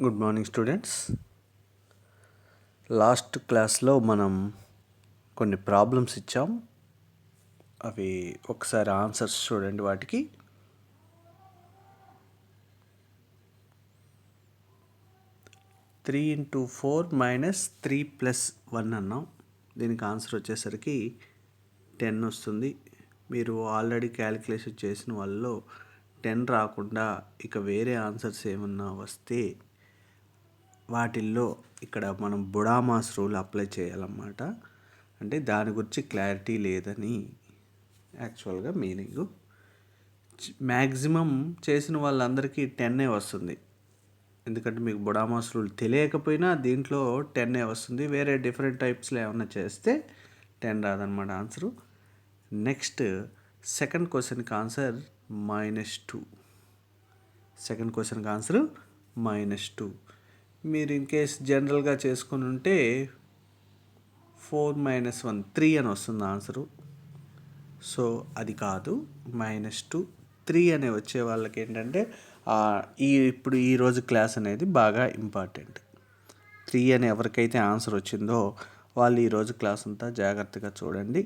Good morning students. Last క్లాస్లో మనం కొన్ని ప్రాబ్లమ్స్ ఇచ్చాం. అవి ఒకసారి ఆన్సర్స్ చూడండి. వాటికి 3 × 4 - 3 + 1 అన్నాం. దీనికి ఆన్సర్ వచ్చేసరికి 10 వస్తుంది. మీరు ఆల్రెడీ క్యాలిక్యులేషన్ చేసిన వాళ్ళలో 10 రాకుండా ఇక వేరే ఆన్సర్స్ ఏమన్నా వస్తే వాటిల్లో ఇక్కడ మనం బుడామాస్ రూల్ అప్లై చేయాలన్నమాట. అంటే దాని గురించి క్లారిటీ లేదని యాక్చువల్గా మీనింగు. మ్యాక్సిమం చేసిన వాళ్ళందరికీ 10 వస్తుంది. ఎందుకంటే మీకు బుడామాస్ రూల్ తెలియకపోయినా దీంట్లో 10 వస్తుంది. వేరే డిఫరెంట్ టైప్స్లో ఏమైనా చేస్తే 10 రాదనమాట ఆన్సరు. నెక్స్ట్ సెకండ్ క్వశ్చన్కి ఆన్సర్ -2. సెకండ్ క్వశ్చన్కి ఆన్సర్ -2. మీరు ఇన్ కేస్ జనరల్గా చేసుకుని ఉంటే 4 - 1 3 అని వస్తుంది ఆన్సరు. సో అది కాదు. -2 3 అనే వచ్చే వాళ్ళకి ఏంటంటే ఇప్పుడు ఈరోజు క్లాస్ అనేది బాగా ఇంపార్టెంట్. 3 అని ఎవరికైతే ఆన్సర్ వచ్చిందో వాళ్ళు ఈరోజు క్లాస్ అంతా జాగ్రత్తగా చూడండి.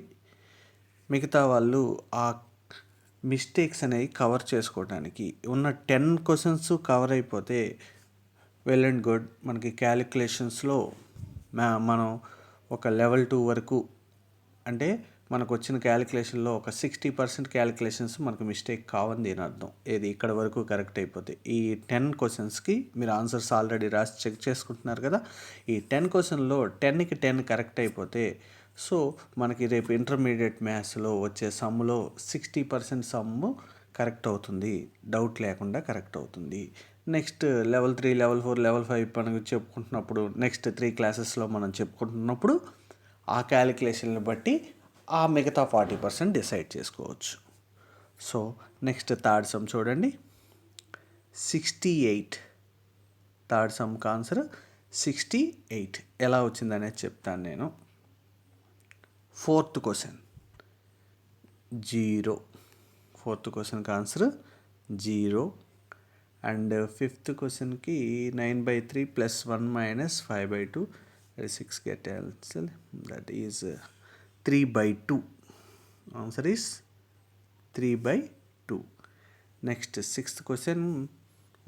మిగతా వాళ్ళు ఆ మిస్టేక్స్ అనేవి కవర్ చేసుకోవడానికి ఉన్న 10 క్వశ్చన్స్ కవర్ అయిపోతే వెల్ అండ్ గుడ్. మనకి క్యాలిక్యులేషన్స్లో మనం ఒక లెవెల్ 2 వరకు, అంటే మనకు వచ్చిన క్యాలిక్యులేషన్లో ఒక 60% క్యాలిక్యులేషన్స్ మనకు మిస్టేక్ కావని దీని అర్థం. ఏది ఇక్కడ వరకు కరెక్ట్ అయిపోతే ఈ 10 క్వశ్చన్స్కి మీరు ఆన్సర్స్ ఆల్రెడీ రాసి చెక్ చేసుకుంటున్నారు కదా. ఈ 10 క్వశ్చన్లో 10కి 10 కరెక్ట్ అయిపోతే సో మనకి రేపు ఇంటర్మీడియట్ మ్యాథ్స్లో వచ్చే సమ్ములో 60% సమ్ము కరెక్ట్ అవుతుంది, డౌట్ లేకుండా కరెక్ట్ అవుతుంది. నెక్స్ట్ లెవెల్ 3, లెవెల్ 4, లెవెల్ 5 మనకు చెప్పుకుంటున్నప్పుడు నెక్స్ట్ 3 క్లాసెస్లో మనం చెప్పుకుంటున్నప్పుడు ఆ క్యాలిక్యులేషన్ని బట్టి ఆ మిగతా 40% డిసైడ్ చేసుకోవచ్చు. సో నెక్స్ట్ థర్డ్ సమ్ చూడండి. 68. థర్డ్ సమ్కి ఆన్సర్ 68. ఎలా వచ్చిందనేది చెప్తాను నేను. Fourth question 0. ఫోర్త్ క్వశ్చన్కి ఆన్సర్ 0. అండ్ ఫిఫ్త్ క్వశ్చన్కి 9/3 + 1 - 5/2 6 get answer, that is 3/2. Answer is 3/2. Next sixth question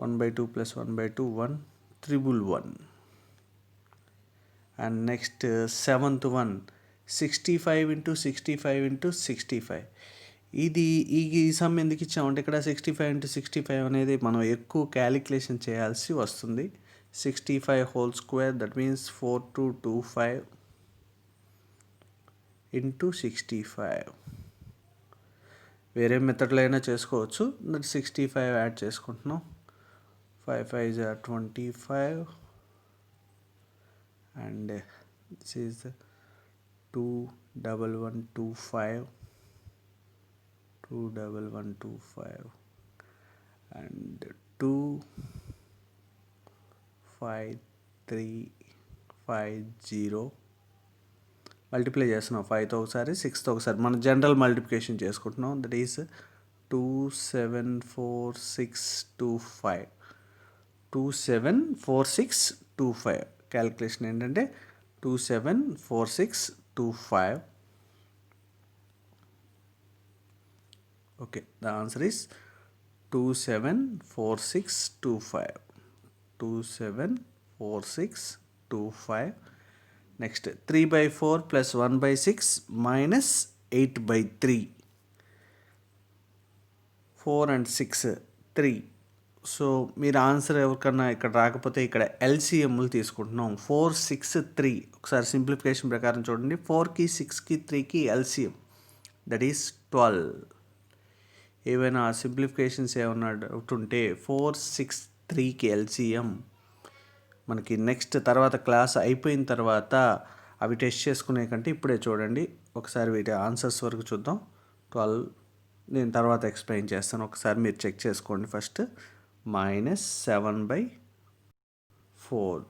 1/2 + 1/2 1 111. And next seventh one 65 × 65 × 65. ఈ సమ్ ఎందుకు ఇచ్చామంటే ఇక్కడ 65 × 65 అనేది మనం ఎక్కువ క్యాలిక్యులేషన్ చేయాల్సి వస్తుంది. 65 హోల్ స్క్వేర్, దట్ మీన్స్ 4225 × 65. వేరే మెథడ్లో అయినా చేసుకోవచ్చు. దట్ 65 యాడ్ చేసుకుంటున్నాం. 5 5 are 25 and this is 21125 21125 and 25350. Multiply చేస్తున్నాం 5తో ఒకసారి, 6తో ఒకసారి. మనం జనరల్ మల్టిప్లికేషన్ చేసుకుంటున్నాం. That is 274625 274625. క్యాలిక్యులేషన్ ఏంటంటే 274625. Okay, the answer is 274625. 274625. Next 3/4 + 1/6 - 8/3. 4 and 6 3. So మీరు ఆన్సర్ ఎవరికన్నా ఇక్కడ రాకపోతే ఇక్కడ ఎల్సిఎంలు తీసుకుంటున్నాం. 4 6 3. ఒకసారి సింప్లిఫికేషన్ ప్రకారం చూడండి. 4కి 6కి 3కి ఎల్సిఎం, దట్ ఈస్ 12. ఏవైనా సింప్లిఫికేషన్స్ ఏమన్నా డౌట్ ఉంటే 4 6 3కి ఎల్సిఎం మనకి నెక్స్ట్ తర్వాత క్లాస్ అయిపోయిన తర్వాత అవి టెస్ట్ చేసుకునే కంటే ఇప్పుడే చూడండి. ఒకసారి వీటి ఆన్సర్స్ వరకు చూద్దాం. 12 నేను తర్వాత ఎక్స్ప్లెయిన్ చేస్తాను. ఒకసారి మీరు చెక్ చేసుకోండి first. -7/4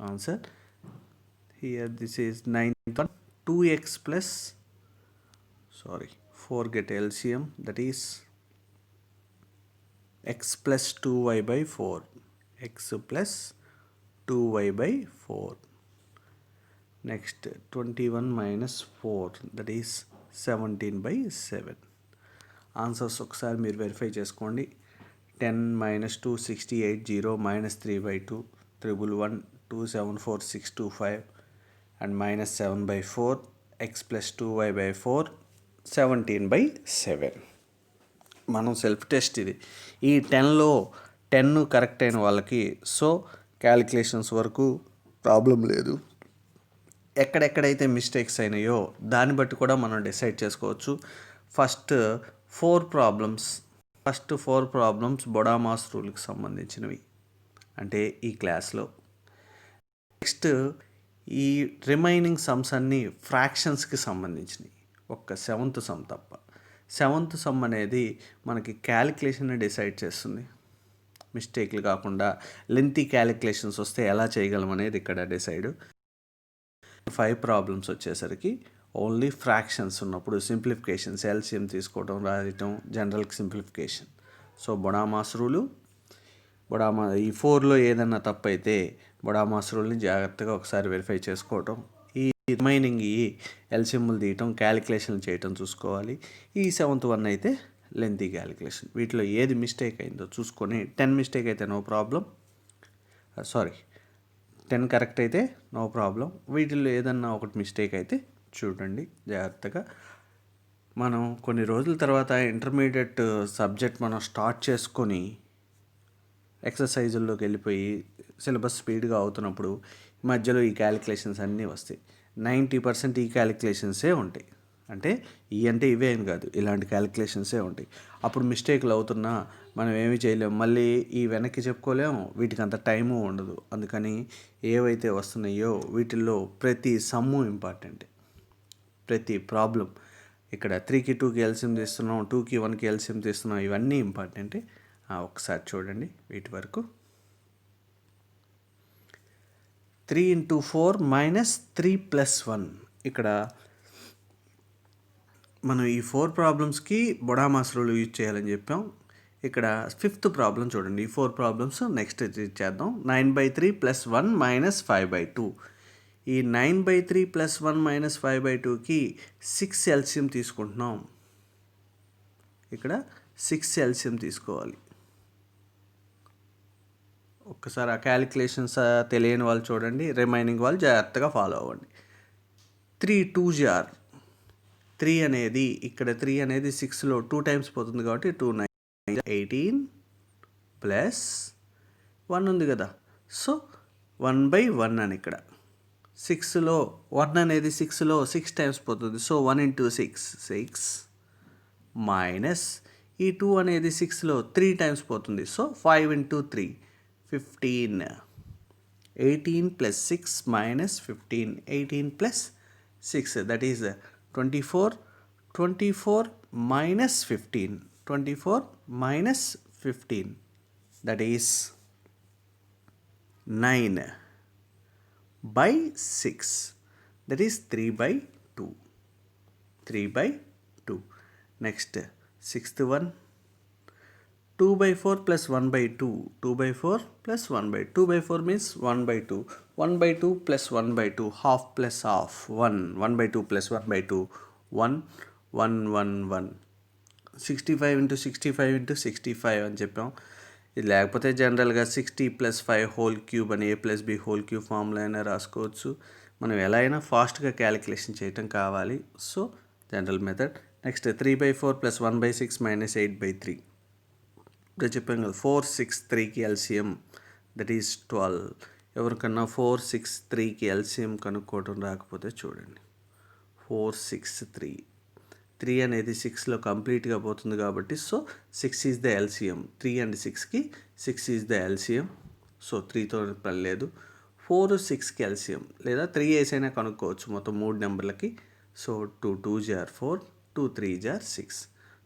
answer here. This is 9th one. 2x plus 4 get LCM, that is x + 2y/4. x plus 2y/4. Next 21 minus 4, that is 17/7. Answers ఒకసారి మీరు వెరిఫై చేసుకోండి. 10 minus 2 68, 0 minus 3/2, 111, 274, 625 and minus 7/4, x plus 2y/4, 17/7. మనం self test ఇది. ఈ 10లో 10 correct అయిన వాళ్ళకి so calculations వరకు problem లేదు. ఎక్కడెక్కడైతే మిస్టేక్స్ అయినాయో దాన్ని బట్టి కూడా మనం డిసైడ్ చేసుకోవచ్చు. ఫస్ట్ ఫోర్ ప్రాబ్లమ్స్ బొడామాస్ రూల్కి సంబంధించినవి అంటే ఈ క్లాస్లో. నెక్స్ట్ ఈ రిమైనింగ్ సమ్స్ అన్నీ ఫ్రాక్షన్స్కి సంబంధించినవి, ఒక్క 7th సమ్ తప్ప. 7th సమ్ అనేది మనకి క్యాలిక్యులేషన్ డిసైడ్ చేస్తుంది. మిస్టేక్లు కాకుండా లెంతీ క్యాలిక్యులేషన్స్ వస్తే ఎలా చేయగలం అనేది ఇక్కడ డిసైడ్. 5 ప్రాబ్లమ్స్ వచ్చేసరికి ఓన్లీ ఫ్రాక్షన్స్ ఉన్నప్పుడు సింప్లిఫికేషన్స్, ఎల్సిఎం తీసుకోవడం, రాయటం, జనరల్ సింప్లిఫికేషన్. సో బొడామాస్ రూలు, ఈ 4లో ఏదన్నా తప్పు అయితే బొడామాస్ రూల్ని జాగ్రత్తగా ఒకసారి వెరిఫై చేసుకోవటం. ఈ రిమైనింగ్ ఈ ఎల్సిఎంలు తీయటం, క్యాలిక్యులేషన్ చేయటం చూసుకోవాలి. ఈ 7th వన్ అయితే లెంతీ క్యాలిక్యులేషన్. వీటిలో ఏది మిస్టేక్ అయిందో చూసుకొని 10 మిస్టేక్ అయితే నో ప్రాబ్లం, 10 కరెక్ట్ అయితే నో ప్రాబ్లం. వీటిల్లో ఏదన్నా ఒకటి మిస్టేక్ అయితే చూడండి జాగ్రత్తగా. మనం కొన్ని రోజుల తర్వాత ఇంటర్మీడియట్ సబ్జెక్ట్ మనం స్టార్ట్ చేసుకొని ఎక్సర్సైజుల్లోకి వెళ్ళిపోయి సిలబస్ స్పీడ్గా అవుతున్నప్పుడు మధ్యలో ఈ క్యాలిక్యులేషన్స్ అన్నీ వస్తాయి. 90% ఈ క్యాలిక్యులేషన్సే ఉంటాయి. అంటే ఇవే అని కాదు, ఇలాంటి క్యాలిక్యులేషన్సే ఉంటాయి. అప్పుడు మిస్టేక్లు అవుతున్నా మనం ఏమీ చేయలేము, మళ్ళీ ఈ వెనక్కి చెప్పుకోలేము, వీటికి అంత టైము ఉండదు. అందుకని ఏవైతే వస్తున్నాయో వీటిల్లో ప్రతి సమ్ము ఇంపార్టెంట్, ప్రతి ప్రాబ్లం. ఇక్కడ 3కి 2కి ఎల్సిఎం తీస్తున్నాం, 2కి 1కి ఎల్సిఎం తీస్తున్నాం, ఇవన్నీ ఇంపార్టెంటే. ఒకసారి చూడండి వీటి వరకు. 3 into 4 minus 3 plus 1. ఇక్కడ మనం ఈ 4 ప్రాబ్లమ్స్కి బొడామాస్ రూల్ యూజ్ చేయాలని చెప్పాం. ఇక్కడ 5th ప్రాబ్లం చూడండి. ఈ 4 ప్రాబ్లమ్స్ నెక్స్ట్ చేద్దాం. 9/3 plus 1 minus 5/2. ఈ 9/3 plus 1 minus 5/2కి 6 ఎల్సిఎం తీసుకుంటున్నాం. ఇక్కడ 6 ఎల్సిఎం తీసుకోవాలి. ఒక్కసారి ఆ క్యాలిక్యులేషన్స్ తెలియని వాళ్ళు చూడండి, రిమైనింగ్ వాళ్ళు జాగ్రత్తగా ఫాలో అవ్వండి. 3 2s are 3 అనేది ఇక్కడ 3 అనేది 6లో 2 times పోతుంది కాబట్టి 2 9 18 ప్లస్ 1 ఉంది కదా, సో 1/1 అని. ఇక్కడ 6లో 1 అనేది 6లో 6 times పోతుంది, సో 1 into 6 6 మైనస్ ఈ 2 అనేది 6లో 3 times పోతుంది, so 5 into 3 15. 18 plus 6 minus 15. 18 plus 6, that is 24. 24 minus 15. 24 minus 15, that is 9/6, that is 3/2. 3/2. Next 6th one. 2/4 plus 1/2. 2/4 plus 1/2. 2/4 means 1/2. 1/2 plus 1/2. Half plus half. 1. 1/2 plus 1/2. 1. 1 1 1. 65 into 65 into 65 అని చెప్పాం. ఇది లేకపోతే జనరల్గా 60 plus 5 whole cube అని a plus b whole cube formula అయినా రాసుకోవచ్చు. మనం ఎలా అయినా ఫాస్ట్గా క్యాలిక్యులేషన్ చేయటం కావాలి, so general method. Next 3/4 plus 1/6 minus 8/3. ఇప్పుడు చెప్పాం కదా 4 6 3కి ఎల్సిఎం, దట్ ఈస్ 12. ఎవరికన్నా 4 6 3కి ఎల్సిఎం కనుక్కోవడం రాకపోతే చూడండి. 4 6 3 3 అనేది 6లో కంప్లీట్గా పోతుంది కాబట్టి so 6 is the LCM. 3 and 6కి 6 ఈజ్ ద ఎల్సిఎం, సో 3తో పని లేదు. 4 6కి ఎల్సిఎం లేదా 3 వేసైనా కనుక్కోవచ్చు మొత్తం 3 నెంబర్లకి. So 2 2s are 4, 2 3s are 6.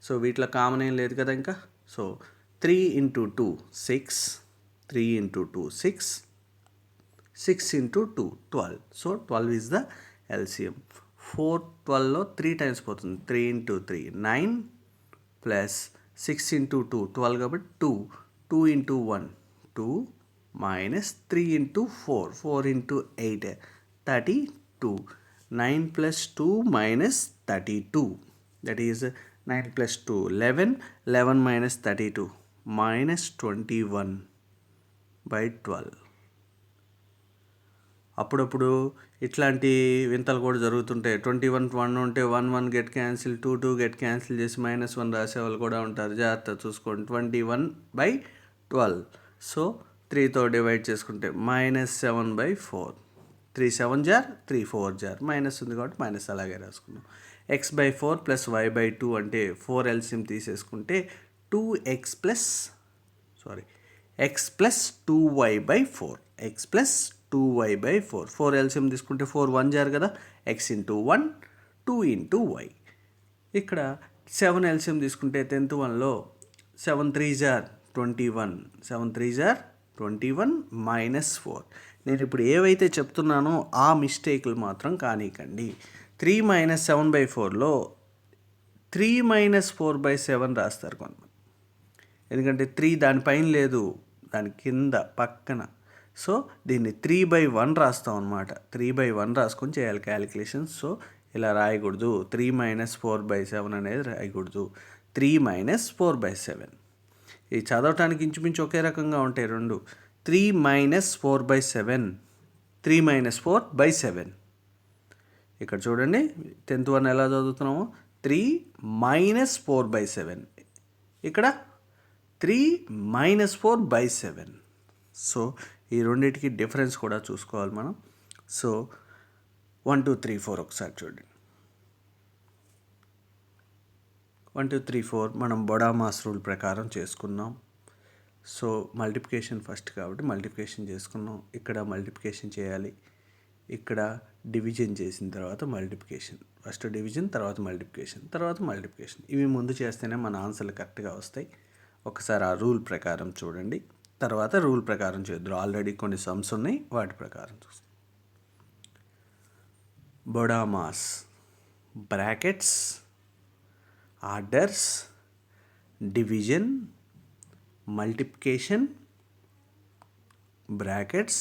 So వీటిలో కామన్ ఏం లేదు కదా ఇంకా. So 3 into 2 6, 3 into 2 6, 6 into 2 12. So 12 is the LCM. 4 12లో 3 times పోతుంది, 3 into 3 9 ప్లస్ 6 into 2 12 కాబట్టి 2. 2 into 1 2, minus 3 into 4, 4 into 8, 32. 9 plus 2 minus 32. That is 9 plus 2, 11. 11 minus 32, minus 21 by 12. అప్పుడప్పుడు ఇట్లాంటి వింతలు కూడా జరుగుతుంటాయి. 21 1 ఉంటే 1 1 గెట్ క్యాన్సిల్, 2 2 గెట్ క్యాన్సిల్ చేసి -1 రాసేవాళ్ళు కూడా ఉంటారు. జాగ్రత్త చూసుకోండి. 21/12. సో 3తో డివైడ్ చేసుకుంటే -7/4. 3 7 జార్, 3 4 జార్, మైనస్ ఉంది కాబట్టి మైనస్ అలాగే రాసుకున్నాం. x/4 ప్లస్ y/2 అంటే 4 ఎల్సిఎం తీసేసుకుంటే x plus 2y/4. x plus 2y/4. 4 LCM తీసుకుంటే 4 1 జార్ కదా, x ఇంటూ 1, 2 ఇంటూ y. ఇక్కడ 7 ఎల్సిఎం తీసుకుంటే 10th 1లో 7 3 జార్ 21, 7 3 జార్ 21 -4. నేను ఇప్పుడు ఏవైతే చెప్తున్నానో ఆ మిస్టేక్లు మాత్రం కానీకండి. 3 - 7/4లో 3 - 4/7 రాస్తారు కొంతమంది. ఎందుకంటే 3 దానిపైన లేదు, దాని కింద పక్కన. సో దీన్ని 3/1 రాస్తాం అనమాట. 3/1 రాసుకొని చేయాలి క్యాలిక్యులేషన్స్. సో ఇలా రాయకూడదు. 3 - 4/7 అనేది రాయకూడదు. 3 - 4/7. ఇది చదవటానికి ఇంచుమించు ఒకే రకంగా ఉంటాయి రెండు. 3 - 4/7. 3 - 4/7. ఇక్కడ చూడండి 10th 1 ఎలా చదువుతున్నామో 3 - 4/7. ఇక్కడ 3 - 4/7. సో ఈ రెండింటికి డిఫరెన్స్ కూడా చూసుకోవాలి మనం. సో 1 2 3 4 ఒకసారి చూడండి. 1 2 3 4 మనం బొడామాస్ రూల్ ప్రకారం చేసుకున్నాం. సో మల్టిప్లికేషన్ ఫస్ట్ కాబట్టి మల్టిప్లికేషన్ చేసుకున్నాం. ఇక్కడ మల్టిప్లికేషన్ చేయాలి. ఇక్కడ డివిజన్ చేసిన తర్వాత మల్టిప్లికేషన్. ఫస్ట్ డివిజన్, తర్వాత మల్టిప్లికేషన్. ఇవి ముందు చేస్తేనే మన ఆన్సర్లు కరెక్ట్గా వస్తాయి. ఒకసారి ఆ రూల్ ప్రకారం చూడండి, తర్వాత రూల్ ప్రకారం చేద్దాం. ఆల్రెడీ కొన్ని సమ్స్ ఉన్నాయి, వాటి ప్రకారం చూస్తాం. BODMAS brackets, orders, division, multiplication, brackets,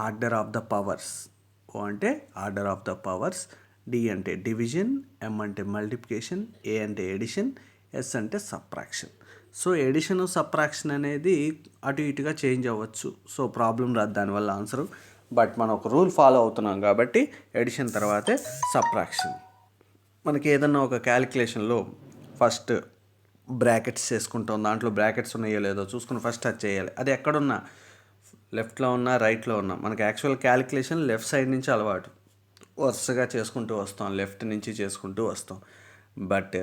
order of the powers. O అంటే order of the powers, D అంటే డివిజన్, ఎం అంటే మల్టిప్లికేషన్, ఏ అంటే ఎడిషన్, ఎస్ అంటే సబ్ట్రాక్షన్. సో ఎడిషన్ సబ్ట్రాక్షన్ అనేది అటు ఇటుగా చేంజ్ అవ్వచ్చు. సో ప్రాబ్లం రాదు దానివల్ల ఆన్సరు. బట్ మనం ఒక రూల్ ఫాలో అవుతున్నాం కాబట్టి ఎడిషన్ తర్వాతే సబ్ట్రాక్షన్. మనకి ఏదన్నా ఒక క్యాలిక్యులేషన్లో ఫస్ట్ బ్రాకెట్స్ చేసుకుంటాం. దాంట్లో బ్రాకెట్స్ ఉన్నాయో లేదో చూసుకుని ఫస్ట్ అది చేయాలి. అది ఎక్కడున్నా, లెఫ్ట్లో ఉన్నా రైట్లో ఉన్నా. మనకి యాక్చువల్ క్యాలిక్యులేషన్ లెఫ్ట్ సైడ్ నుంచి అలవాటు, వరుసగా చేసుకుంటూ వస్తాం, లెఫ్ట్ నుంచి చేసుకుంటూ వస్తాం. బట్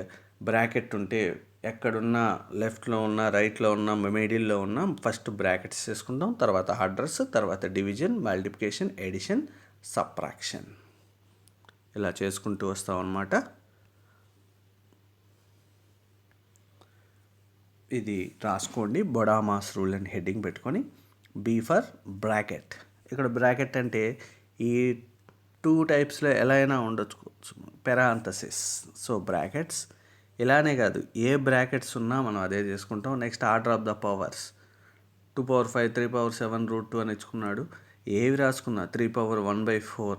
బ్రాకెట్ ఉంటే ఎక్కడున్నా, లెఫ్ట్లో ఉన్న, రైట్లో ఉన్న, మిడిల్లో ఉన్న ఫస్ట్ బ్రాకెట్స్ చేసుకుంటాం, తర్వాత ఆర్డర్స్, తర్వాత డివిజన్, మల్టిప్లికేషన్, ఎడిషన్, సబ్ట్రాక్షన్ ఇలా చేసుకుంటూ వస్తాం అన్నమాట. ఇది రాసుకోండి. బొడామాస్ రూల్ అని హెడ్డింగ్ పెట్టుకొని బీ ఫర్ బ్రాకెట్. ఇక్కడ బ్రాకెట్ అంటే ఈ 2 టైప్స్లో ఎలా అయినా ఉండొచ్చు. పెరాంథసిస్. సో బ్రాకెట్స్ ఇలానే కాదు, ఏ బ్రాకెట్స్ ఉన్నా మనం అదే చేసుకుంటాం. Next order of the powers. 2^5, 3^7, √2 అని ఇచ్చుకున్నాడు. ఏవి రాసుకున్నా 3^1/4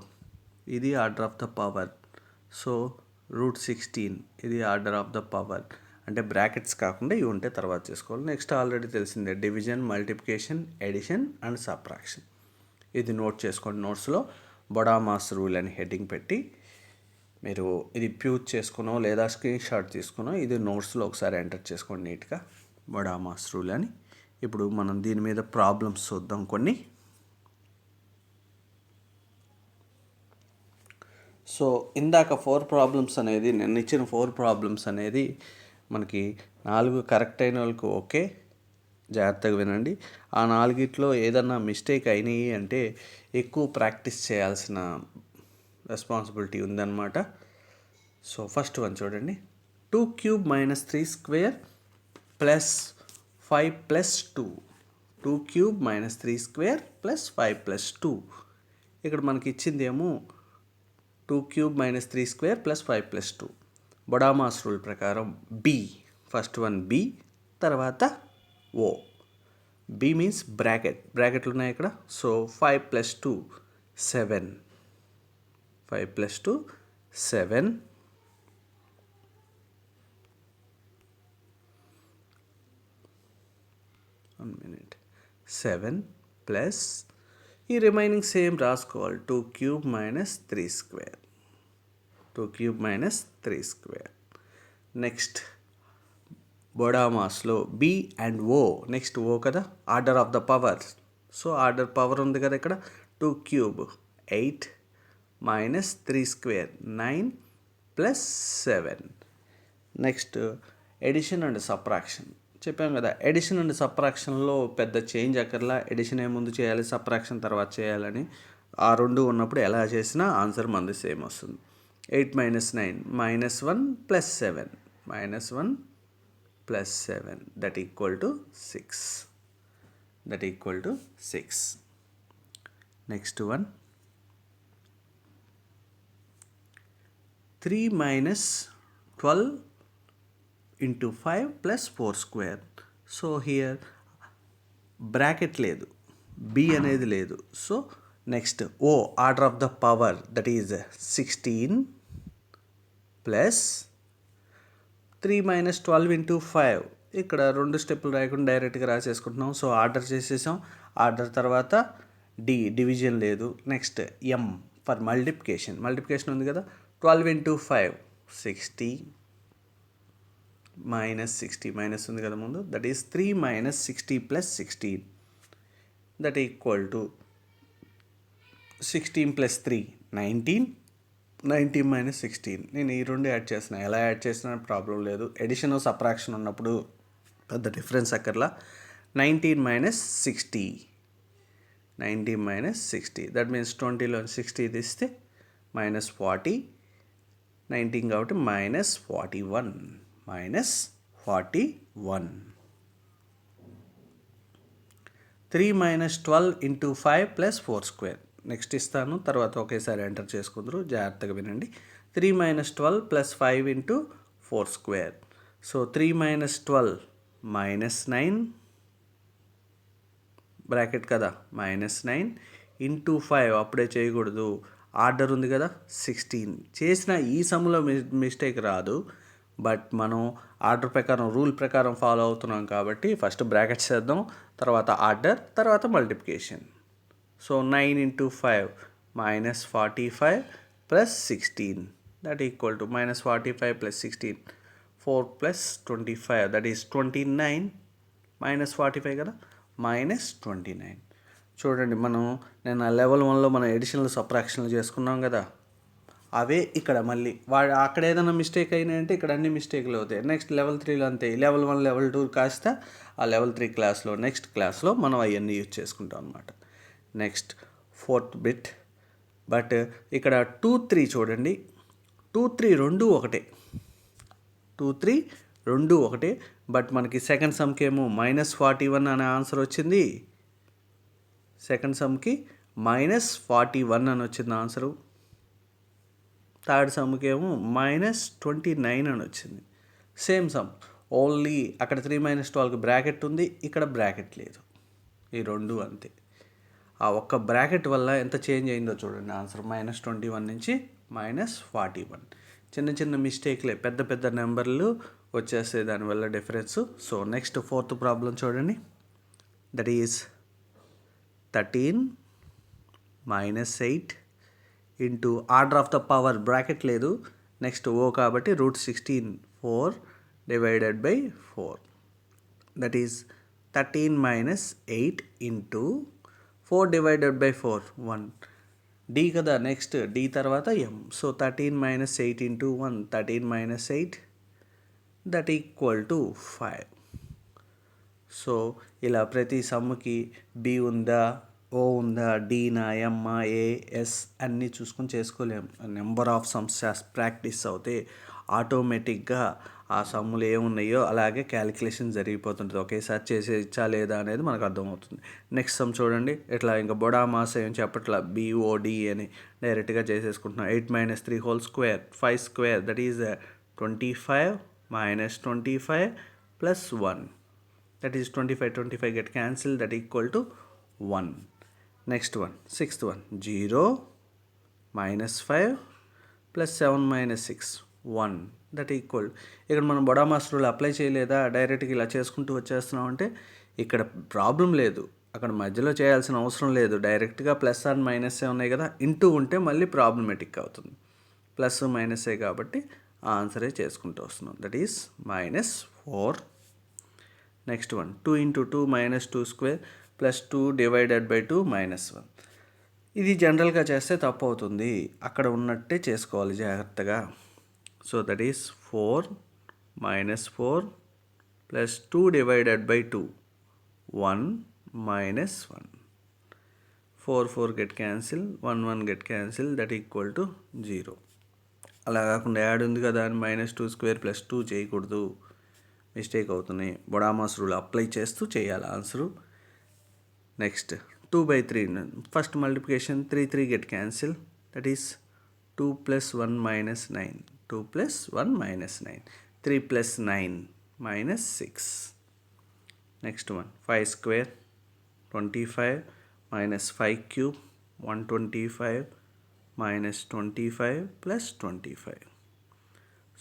ఇది order of the power. So √16 ఇది ఆర్డర్ ఆఫ్ ద పవర్. అంటే బ్రాకెట్స్ కాకుండా ఇవి ఉంటే తర్వాత చేసుకోవాలి. నెక్స్ట్ ఆల్రెడీ తెలిసిందే division, multiplication, addition and subtraction. ఇది నోట్ చేసుకోండి. నోట్స్లో బొడామాస్ రూల్ అని హెడ్డింగ్ పెట్టి మీరు ఇది ప్యూజ్ చేసుకునో లేదా స్క్రీన్ షాట్ తీసుకునో ఇది నోట్స్లో ఒకసారి ఎంటర్ చేసుకోండి నీట్గా, బొడామాస్ రూల్ అని. ఇప్పుడు మనం దీని మీద ప్రాబ్లమ్స్ చూద్దాం కొన్ని. సో ఇందాక 4 ప్రాబ్లమ్స్ అనేది, నేను ఇచ్చిన 4 ప్రాబ్లమ్స్ అనేది మనకి 4 కరెక్ట్ అయిన వాళ్ళకి ఓకే, జాగ్రత్తగా వినండి. ఆ 4 ఏదన్నా మిస్టేక్ అయినాయి అంటే ఎక్కువ ప్రాక్టీస్ చేయాల్సిన రెస్పాన్సిబిలిటీ ఉందన్నమాట. సో ఫస్ట్ వన్ చూడండి. 2³ - 3² + 5 + 2. 2³ - 3² + 5 + 2. ఇక్కడ మనకి ఇచ్చింది ఏమో 2³ - 3² + 5 + 2. బొడామాస్ రూల్ ప్రకారం బి, ఫస్ట్ వన్ బి, తర్వాత ఓ. బి మీన్స్ బ్రాకెట్లు ఉన్నాయి ఇక్కడ. సో 5 + 2 7, 5 + 2 7, వన్ మినిట్ 7 ప్లస్ ఈ రిమైనింగ్ సేమ్ రాసుకోవాలి, 2³ - 3², 2³ - 3². నెక్స్ట్ బొడామాస్లో B and O, next O కదా, order of the power. So order power ఉంది కదా ఇక్కడ, 2³ 8 - 3² 9 + 7. నెక్స్ట్ ఎడిషన్ అండ్ సబ్ట్రాక్షన్ చెప్పాం కదా. ఎడిషన్ అండ్ సబ్ట్రాక్షన్లో పెద్ద చేంజ్ అక్కర్లా, ఎడిషన్ ముందు చేయాలి, సబ్ట్రాక్షన్ తర్వాత చేయాలని. ఆ రెండు ఉన్నప్పుడు ఎలా చేసినా ఆన్సర్ మనది సేమ్ వస్తుంది. 8 - 9 -1 + 7, -1 + 7 that equal to 6. Next one 3 - 12 × 5 + 4². So here bracket లేదు, బి అనేది లేదు. So next O, order of the power, that is 16 plus 3 - 12 × 5. ఇక్కడ 2 స్టెప్పులు రాయకుండా డైరెక్ట్గా రాసేసుకుంటున్నాం. సో ఆర్డర్ చేసేసాం. ఆర్డర్ తర్వాత డివిజన్ లేదు. నెక్స్ట్ ఎం ఫర్ మల్టిప్లికేషన్ ఉంది కదా. 12 × 5 60 -60 మైనస్ ఉంది కదా ముందు, that is 3 - 60 + 16 that equal to 16 + 3 19, 19 - 16. నేను ఈ రెండు యాడ్ చేసిన, ఎలా యాడ్ చేసినా ప్రాబ్లం లేదు. ఎడిషన్ సబ్ట్రాక్షన్ ఉన్నప్పుడు పెద్ద డిఫరెన్స్ అక్కర్లా. 19 - 60, 19 - 60 దట్ మీన్స్ 20లో 60 తీస్తే -40, 19 కాబట్టి -41, -41. 3 - 12 × 5 + 4². నెక్స్ట్ ఇస్తాను, తర్వాత ఒకేసారి ఎంటర్ చేసుకుందరు, జాగ్రత్తగా వినండి. 3 - 12 + 5 × 4². సో 3 - 12 -9 బ్రాకెట్ కదా, -9 × 5 అప్పుడే చేయకూడదు, ఆర్డర్ ఉంది కదా 16. చేసిన ఈ సమ్లో మిస్టేక్ రాదు, బట్ మనం ఆర్డర్ ప్రకారం, రూల్ ప్రకారం ఫాలో అవుతున్నాం కాబట్టి ఫస్ట్ బ్రాకెట్స్ చేద్దాం, తర్వాత ఆర్డర్, తర్వాత multiplication. So 9 × 5 -45 + 16 that equal to -45 + 16 4 + 25 that is 29, -45 కదా, -29. చూడండి, నేను లెవెల్ 1లో మనం ఎడిషనల్ సబ్ట్రాక్షన్లు చేసుకున్నాం కదా, అవే ఇక్కడ మళ్ళీ అక్కడ ఏదైనా మిస్టేక్ అయినాయంటే ఇక్కడ అన్ని మిస్టేక్లు అవుతాయి. నెక్స్ట్ లెవెల్ 3లో అంతే, లెవెల్ 1 లెవెల్ 2 కాస్త ఆ లెవెల్ 3 క్లాస్లో, నెక్స్ట్ క్లాస్లో మనం అవన్నీ యూజ్ చేసుకుంటాం అనమాట. నెక్స్ట్ 4th బిట్, బట్ ఇక్కడ 2 3 చూడండి, 2 3 రెండు ఒకటే, 2 3 రెండు ఒకటే. బట్ మనకి సెకండ్ సమ్కి ఏమో -41 అనే ఆన్సర్ వచ్చింది, సెకండ్ సమ్కి -41 అని వచ్చింది ఆన్సరు. థర్డ్ సమ్కి ఏమో -29 అని వచ్చింది. సేమ్ సమ్, ఓన్లీ అక్కడ 3 - 12కి బ్రాకెట్ ఉంది, ఇక్కడ బ్రాకెట్ లేదు. ఈ రెండు అంతే. ఆ ఒక్క బ్రాకెట్ వల్ల ఎంత చేంజ్ అయిందో చూడండి ఆన్సర్, -21 నుంచి -41. చిన్న చిన్న మిస్టేక్లే, పెద్ద పెద్ద నెంబర్లు వచ్చేస్తాయి దానివల్ల difference. So next 4th problem చూడండి, that is 13 - 8 into order of the power, bracket లేదు, నెక్స్ట్ ఓ కాబట్టి √16 4 / 4 దట్ ఈస్ 13 - 8 ఇంటూ 4 / 4 1. డి కదా, నెక్స్ట్ డి తర్వాత M. So 13 - 8 into 1 13 - 8 that equal to 5. So ఇలా ప్రతి సమ్ముకి బి ఉందా, ఓ ఉందా, డీనా, ఎంఆ, ఏఎస్ అన్నీ చూసుకొని చేసుకోలేము. నెంబర్ ఆఫ్ సమ్స్ ప్రాక్టీస్ అవుతే ఆటోమేటిక్గా ఆ సమ్ములు ఏమున్నాయో అలాగే క్యాలిక్యులేషన్ జరిగిపోతుంటుంది. ఒకేసారి చేసేయచ్చా లేదా అనేది మనకు అర్థమవుతుంది. నెక్స్ట్ సమ్ చూడండి, ఇట్లా ఇంకా బొడామాస్ ఏం చెప్పట్లా, బిఓడి అని డైరెక్ట్గా చేసేసుకుంటున్నాం. 8 - 3 whole square 5² that is 25 - 25 + 1 that is 25 get cancelled, that equal to 1. Next one, sixth one, 0 minus 5 plus 7 minus 6, 1, that equal. ఇక్కడ మనం బడా మాస్ రూల్ అప్లై చేయలేదా, డైరెక్ట్గా ఇలా చేసుకుంటూ వచ్చేస్తున్నాం అంటే ఇక్కడ ప్రాబ్లం లేదు, అక్కడ మధ్యలో చేయాల్సిన అవసరం లేదు, డైరెక్ట్గా ప్లస్ ఆర్ మైనస్ ఉన్నాయి కదా, ఇంటూ ఉంటే మళ్ళీ ప్రాబ్లమేటిక్ అవుతుంది. ప్లస్ మైనసే కాబట్టి ఆన్సరే చేసుకుంటూ వస్తున్నాం, that is -4. Next one, 2 into 2 minus 2 square plus 2 divided by 2 -1. ఇది జనరల్గా చేస్తే తప్పు అవుతుంది, అక్కడ ఉన్నట్టే చేసుకోవాలి జాగ్రత్తగా. So that is 4 -4 plus 2 divided by 2, 1 -1. 4 get cancel, 1 get cancel, that equal to 0. అలా కాకుండా యాడ్ ఉంది కదా అని -2 square plus 2 చేయకూడదు, మిస్టేక్ అవుతున్నాయి. బొడామాస్ రూల్ అప్లై చేస్తూ చేయాలి answer. Next 2/3, first multiplication 3 get cancel, that is 2 + 1 - 9, 2 + 1 - 9, 3 + 9 -6. Next one, 5 square 25 -5 cube 125 -25 + 25.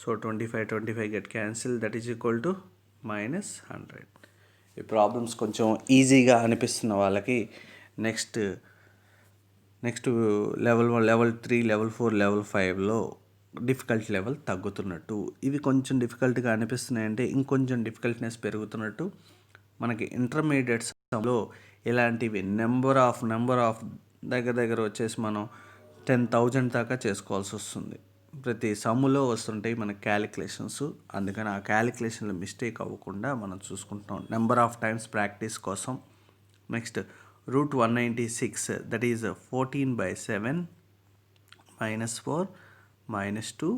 So 25 get cancelled, that is equal to -100. ఈ ప్రాబ్లమ్స్ కొంచెం ఈజీగా అనిపిస్తున్న వాళ్ళకి next level 1, level 3, level 4, level 5లో డిఫికల్ట్ లెవెల్ తగ్గుతున్నట్టు, ఇవి కొంచెం డిఫికల్ట్గా అనిపిస్తున్నాయంటే ఇంకొంచెం డిఫికల్ట్నెస్ పెరుగుతున్నట్టు. మనకి ఇంటర్మీడియట్స్లో ఇలాంటివి నెంబర్ ఆఫ్ దగ్గర వచ్చేసి మనం 10,000 దాకా చేసుకోవాల్సి వస్తుంది. ప్రతి సమ్ములో వస్తుంటాయి మనకి క్యాలిక్యులేషన్స్, అందుకని ఆ క్యాలిక్యులేషన్లో మిస్టేక్ అవ్వకుండా మనం చూసుకుంటాం నెంబర్ ఆఫ్ టైమ్స్ ప్రాక్టీస్ కోసం. Next √196, that is 14/7 -4 -2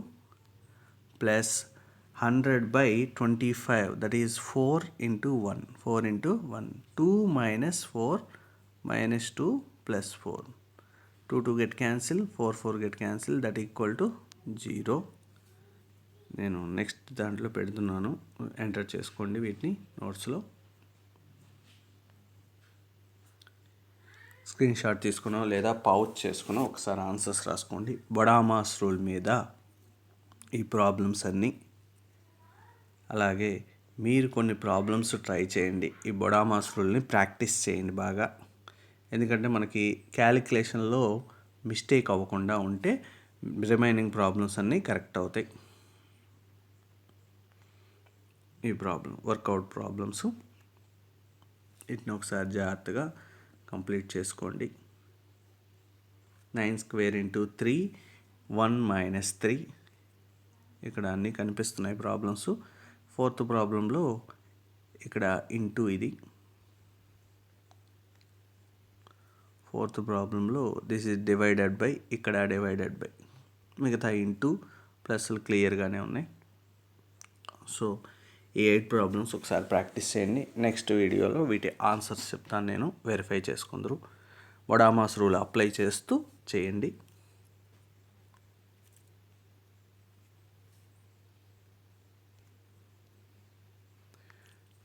plus 100/25, that is 4 into 1, 4 into 1, 2 - 4 -2 + 4, 2 get cancel, 4 get cancel, that equal to 0. నేను నెక్స్ట్ దాంట్లో పెడుతున్నాను, ఎంటర్ చేసుకోండి వీటిని నోట్స్లో. స్క్రీన్ షాట్ తీసుకున్నాం లేదా పౌచ్ చేసుకున్నాం, ఒకసారి ఆన్సర్స్ రాసుకోండి. బొడామాస్ రూల్ మీద ఈ ప్రాబ్లమ్స్ అన్నీ, అలాగే మీరు కొన్ని ప్రాబ్లమ్స్ ట్రై చేయండి, ఈ బొడామాస్ రూల్ని ప్రాక్టీస్ చేయండి బాగా. ఎందుకంటే మనకి క్యాలిక్యులేషన్లో మిస్టేక్ అవ్వకుండా ఉంటే రిమైనింగ్ ప్రాబ్లమ్స్ అన్నీ కరెక్ట్ అవుతాయి. ఈ వర్కౌట్ ప్రాబ్లమ్స్ వీటిని ఒకసారి జాగ్రత్తగా కంప్లీట్ చేసుకోండి. 9 square into 3, 1 - 3, ఇక్కడ అన్నీ కనిపిస్తున్నాయి ప్రాబ్లమ్స్. ఫోర్త్ ప్రాబ్లంలో ఇక్కడ ఇంటూ, ఇది ఫోర్త్ ప్రాబ్లంలో దిస్ ఈజ్ డివైడెడ్ బై, ఇక్కడ డివైడెడ్ బై, మిగతా ఇంటూ ప్లస్లు క్లియర్గానే ఉన్నాయి. సో ఈ 8 ప్రాబ్లమ్స్ ఒకసారి ప్రాక్టీస్ చేయండి. నెక్స్ట్ వీడియోలో వీటి ఆన్సర్స్ చెప్తాను, నేను వెరిఫై చేసుకుందరు. బొడామాస్ రూల్ అప్లై చేస్తూ చేయండి.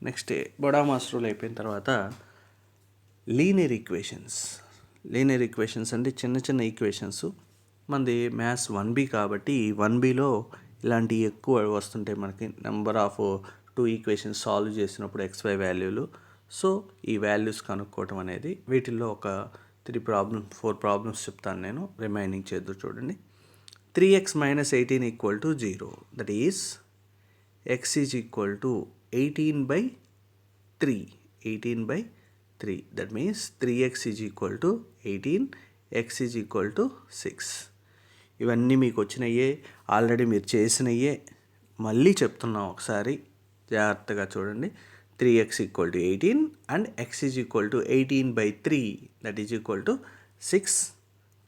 నెక్స్ట్ బొడామాస్ రూల్ అయిపోయిన తర్వాత లీనియర్ ఈక్వేషన్స్ అంటే చిన్న ఈక్వేషన్స్. మనది మ్యాథ్స్ 1B కాబట్టి 1Bలో ఇలాంటివి ఎక్కువ వస్తుంటాయి మనకి. నెంబర్ ఆఫ్ 2 ఈక్వేషన్స్ సాల్వ్ చేసినప్పుడు XY వాల్యూలు. సో ఈ వాల్యూస్ కనుక్కోవటం అనేది, వీటిల్లో ఒక 4 ప్రాబ్లమ్స్ చెప్తాను నేను, రిమైనింగ్ చేద్దరు చూడండి. 3x - 18 = 0, that is x = 18/3, that means 3x = 18, x = 6. ఇవన్నీ మీకు వచ్చినయ్యే, ఆల్రెడీ మీరు చేసినయ్యే, మళ్ళీ చెప్తున్నాం ఒకసారి జాగ్రత్తగా చూడండి. 3x = 18 and x = 18/3, that is equal to 6.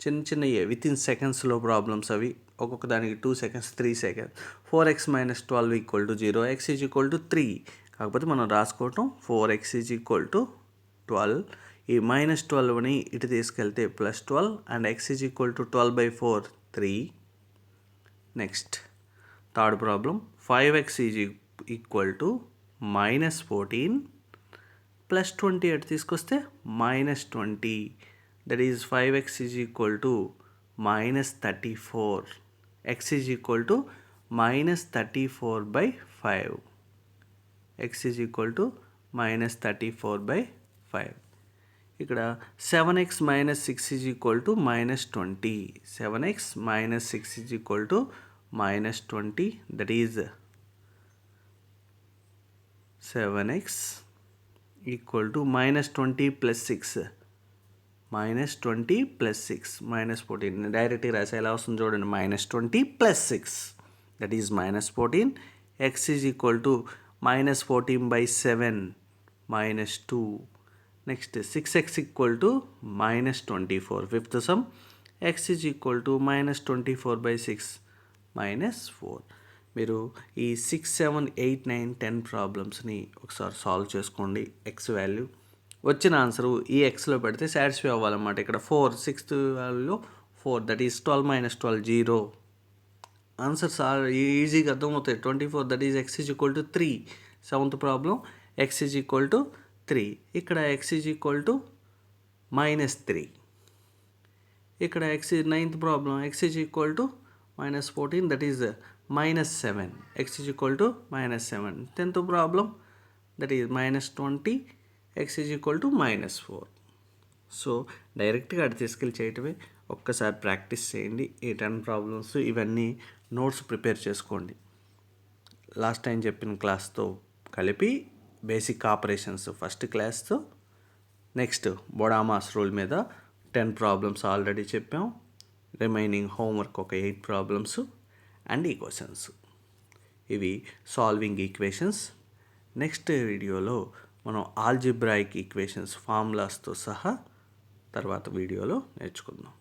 చిన్నయే within సెకండ్స్లో ప్రాబ్లమ్స్ అవి, ఒక్కొక్క దానికి 2 seconds 3 seconds. 4x - 12 = 0, x = 3. కాకపోతే మనం రాసుకోవటం 4x = 12, ఈ -12ని ఇటు తీసుకెళ్తే +12 and x = 12/4, 3. Next third problem, 5x = -14 plus 20 అటు తీసుకొస్తే -20, that is 5x is equal to -34. x is equal to -34/5. x is equal to -34/5. ఇక్కడ 7x - 6 is equal to -20. 7x - 6 is equal to -20, that is 7x equal to -20 + 6, -20 + 6 -14. డైరెక్ట్గా రాసే ఎలా వస్తుంది చూడండి, -20 + 6, that is -14. x is equal to -14/7 -2. Next 6x equal to -24. Fifth sum, x is equal to -24/6 -4. మీరు ఈ 6, 7, 8, 9, 10 ప్రాబ్లమ్స్ని ఒకసారి సాల్వ్ చేసుకోండి. ఎక్స్ వాల్యూ వచ్చిన ఆన్సరు ఈ ఎక్స్లో పెడితే సాటిస్ఫై అవ్వాలన్నమాట. ఇక్కడ 4, 6th వాల్యూలో 4, దట్ ఈస్ 12 - 12 0. ఆన్సర్స్ ఈజీగా అర్థమవుతాయి. 24, that is x is equal to 3. 7th problem, x is equal to 3. ఇక్కడ x ఈజ్ ఈక్వల్ టు -3. ఇక్కడ 9th problem, x is equal to -14, that is -7. x is equal to -7. 10th problem, that is -20, x is equal to -4. So డైరెక్ట్గా అటు తీసుకెళ్ళి చేయటమే. ఒక్కసారి practice చేయండి. ఈ 10 problems ఇవన్నీ నోట్స్ ప్రిపేర్ చేసుకోండి. లాస్ట్ టైం చెప్పిన క్లాస్తో కలిపి బేసిక్ ఆపరేషన్స్ ఫస్ట్ క్లాస్తో, నెక్స్ట్ బొడామాస్ రూల్ మీద 10 ప్రాబ్లమ్స్ ఆల్రెడీ చెప్పాం. రిమైనింగ్ హోంవర్క్ ఒక 8 ప్రాబ్లమ్స్ అండ్ ఈక్వేషన్స్. ఇవి సాల్వింగ్ ఈక్వేషన్స్. నెక్స్ట్ వీడియోలో మనం ఆల్జిబ్రాయిక్ ఈక్వేషన్స్ ఫార్ములాస్తో సహా తర్వాత వీడియోలో నేర్చుకుందాం.